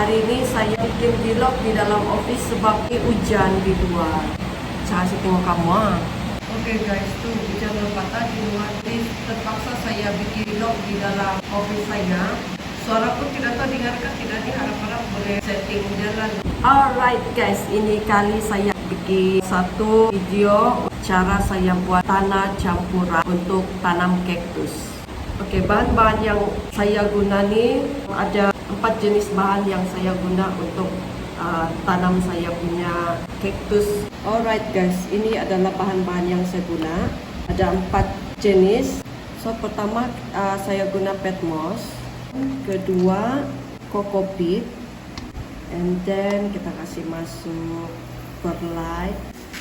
Hari ini saya bikin vlog di dalam office sebab hujan di luar. Saya tengok kamu Oke guys, tuh hujan lebat di luar. Jadi terpaksa saya bikin vlog di dalam office saya. Suara pun tidak terdengarkan, tidak diharap-harap boleh setting jalan. Alright guys, ini kali saya bikin satu video cara saya buat tanah campuran untuk tanam kaktus. Oke, bahan-bahan yang saya guna nih ada 4 jenis bahan yang saya guna untuk tanam saya punya kaktus. Alright guys, ini adalah bahan-bahan yang saya guna. Ada 4 jenis. So pertama saya guna peat moss, kedua coco peat, and then kita kasih masuk perlite.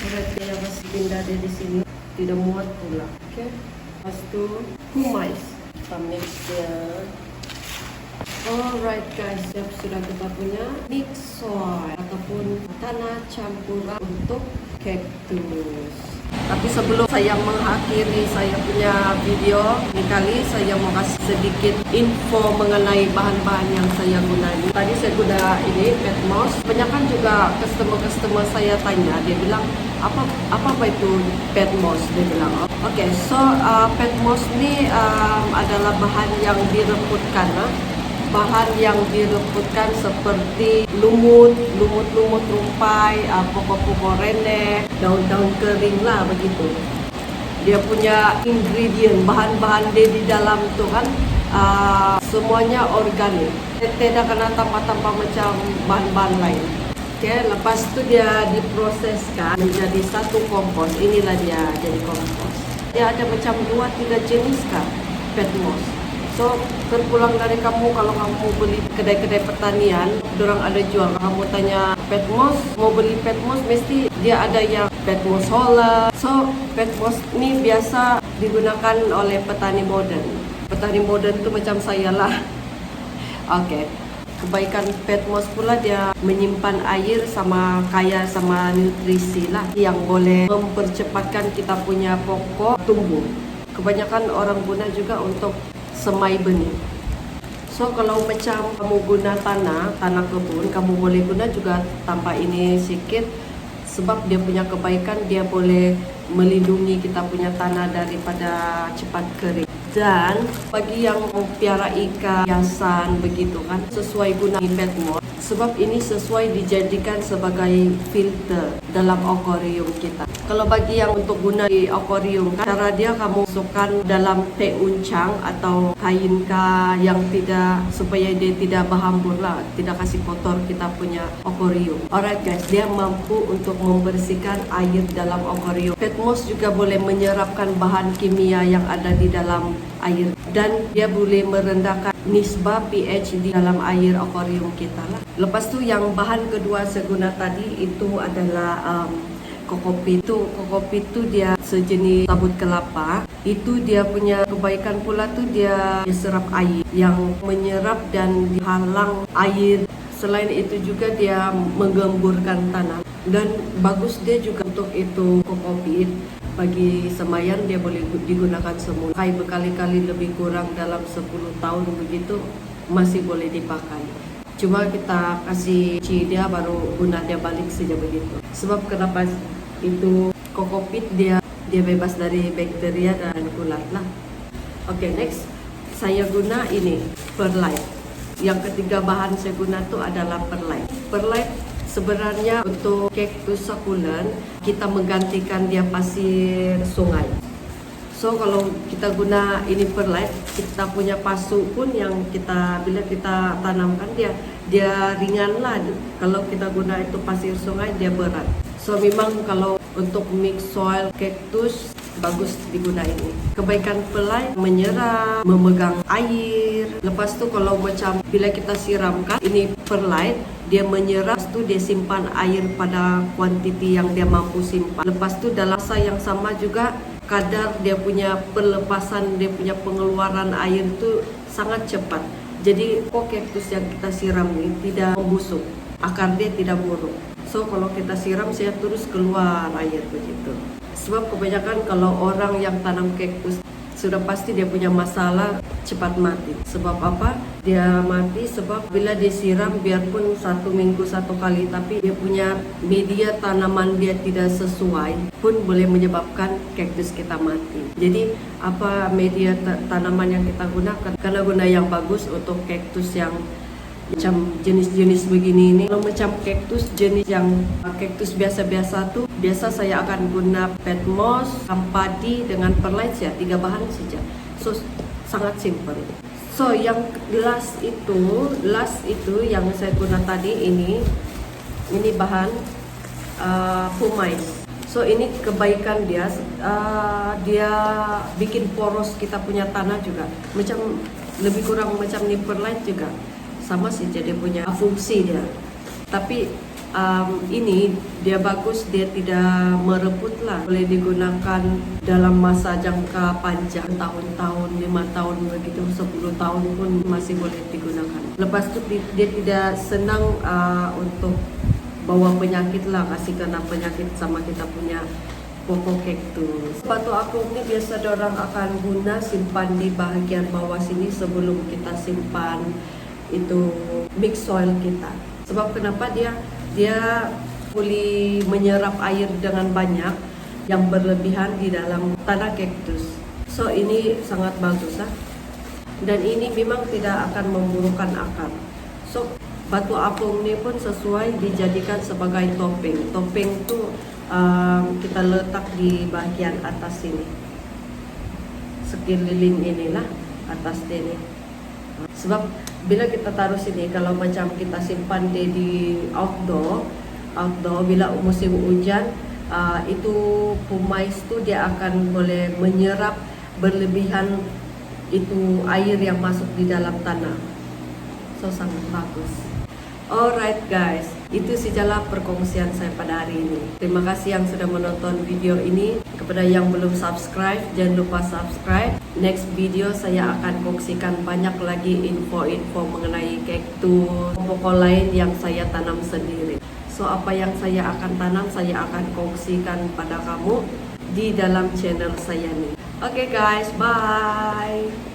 Alright, saya kasih pindah di sini, tidak muat pula. Oke, lepas itu humus. Kita mix dia. Alright guys, sudah kita punya mix soil ataupun tanah campuran untuk kaktus. Tapi sebelum saya mengakhiri saya punya video ini kali, saya mau kasih sedikit info mengenai bahan-bahan yang saya gunakan. Tadi saya guna ini peat moss. Kebanyakan juga customer saya tanya, dia bilang apa itu peat moss? Dia bilang oke, so peat moss ini adalah bahan yang direputkan. Bahan yang direputkan seperti lumut rumpai, pokok-pokok rene, daun-daun kering lah begitu. Dia punya ingredient, bahan-bahan dia di dalam itu kan semuanya organik. Tidak kena tambah-tambah macam bahan-bahan lain. Oke, lepas itu dia diproseskan menjadi satu kompos. Inilah dia jadi kompos. Dia ada macam 2-3 jenis kan peat moss. So, terpulang dari kamu, kalau kamu beli kedai-kedai pertanian, dorang ada jual. Kamu tanya peat moss, mau beli peat moss, mesti dia ada yang peat moss Holland. So, peat moss ini biasa digunakan oleh petani modern. Petani modern itu macam saya lah. Oke. Kebaikan peat moss pula dia menyimpan air sama kaya sama nutrisi lah yang boleh mempercepatkan kita punya pokok tumbuh. Kebanyakan orang guna juga untuk semai benih. So kalau macam kamu guna tanah kebun, kamu boleh guna juga tanpa ini sedikit, sebab dia punya kebaikan, dia boleh melindungi kita punya tanah daripada cepat kering. Dan bagi yang piara ikan, hiasan begitu kan, sesuai guna peat moss, sebab ini sesuai dijadikan sebagai filter dalam akuarium kita. Kalau bagi yang untuk guna di akuarium, cara dia kamu masukkan dalam teh uncang atau kain yang tidak, supaya dia tidak berhambur lah, tidak kasih kotor kita punya akuarium. Alright guys, dia mampu untuk membersihkan air dalam akuarium. Peat moss juga boleh menyerapkan bahan kimia yang ada di dalam air, dan dia boleh merendahkan nisbah pH di dalam air akuarium kita lah. Lepas tu yang bahan kedua saya guna tadi itu adalah coco peat. Coco peat tu dia sejenis sabut kelapa. Itu dia punya kebaikan pula tu dia serap air, yang menyerap dan dihalang air. Selain itu juga dia menggemburkan tanah, dan bagus dia juga untuk itu coco peat. Bagi semayan dia boleh digunakan semula. Pakai berkali-kali lebih kurang dalam 10 tahun begitu masih boleh dipakai. Cuma kita kasih dia baru guna dia balik saja begitu. Sebab kenapa itu coco peat dia bebas dari bakteria dan kulat lah. Oke, next saya guna ini perlite. Yang ketiga bahan saya guna tu adalah perlite. Perlite sebenarnya untuk kaktus sukulen kita menggantikan dia pasir sungai. So kalau kita guna ini perlite, kita punya pasu pun yang kita bila kita tanamkan dia ringan lah. Kalau kita guna itu pasir sungai dia berat. So memang kalau untuk mix soil kaktus bagus digunakan ini. Kebaikan perlite menyerap, memegang air. Lepas tu kalau macam bila kita siramkan ini perlite, dia menyerap, lepas tu dia simpan air pada kuantiti yang dia mampu simpan. Lepas tu dalam masa yang sama juga kadar dia punya pelepasan, dia punya pengeluaran air tu sangat cepat. Jadi kaktus yang kita siram ini tidak membusuk, akar dia tidak buruk. So kalau kita siram saya terus keluar air begitu. Sebab kebanyakan kalau orang yang tanam kaktus sudah pasti dia punya masalah cepat mati. Sebab apa? Dia mati sebab bila disiram biarpun 1 minggu 1 kali, tapi dia punya media tanaman dia tidak sesuai pun boleh menyebabkan kaktus kita mati. Jadi apa media tanaman yang kita gunakan? Karena guna yang bagus untuk kaktus yang macam jenis-jenis begini ini. Kalau macam kaktus jenis yang kaktus biasa-biasa tuh, biasa saya akan guna peat moss, padi dengan perlite ya, 3 bahan saja. So sangat simple. So yang last itu yang saya guna tadi ini bahan pumice. So ini kebaikan dia, dia bikin poros kita punya tanah juga. Macam lebih kurang macam ni perlite juga. Sama sih dia punya fungsi dia. Tapi ini dia bagus, dia tidak merebut lah. Boleh digunakan dalam masa jangka panjang, tahun-tahun, 5 tahun begitu, 10 tahun pun masih boleh digunakan. Lepas itu dia tidak senang untuk bawa penyakit lah, kasih kena penyakit sama kita punya pokok kaktus. Batu akung ini biasa orang akan guna simpan di bahagian bawah sini sebelum kita simpan itu mix soil kita. Sebab kenapa dia boleh menyerap air dengan banyak yang berlebihan di dalam tanah kaktus. So ini sangat bagus dan ini memang tidak akan memburukkan akar. So batu apung ini pun sesuai dijadikan sebagai topping. Topping itu kita letak di bagian atas sini, sekeliling inilah atas ini. Sebab bila kita taruh sini, kalau macam kita simpan dia di outdoor bila musim hujan, itu pumice tu dia akan boleh menyerap berlebihan itu air yang masuk di dalam tanah. So sangat bagus. Alright guys, itu sajalah perkongsian saya pada hari ini. Terima kasih yang sudah menonton video ini. Kepada yang belum subscribe, jangan lupa subscribe. Next video saya akan kongsikan banyak lagi info-info mengenai kaktus, pokok lain yang saya tanam sendiri. So apa yang saya akan tanam, saya akan kongsikan pada kamu di dalam channel saya nih. Okay guys, bye.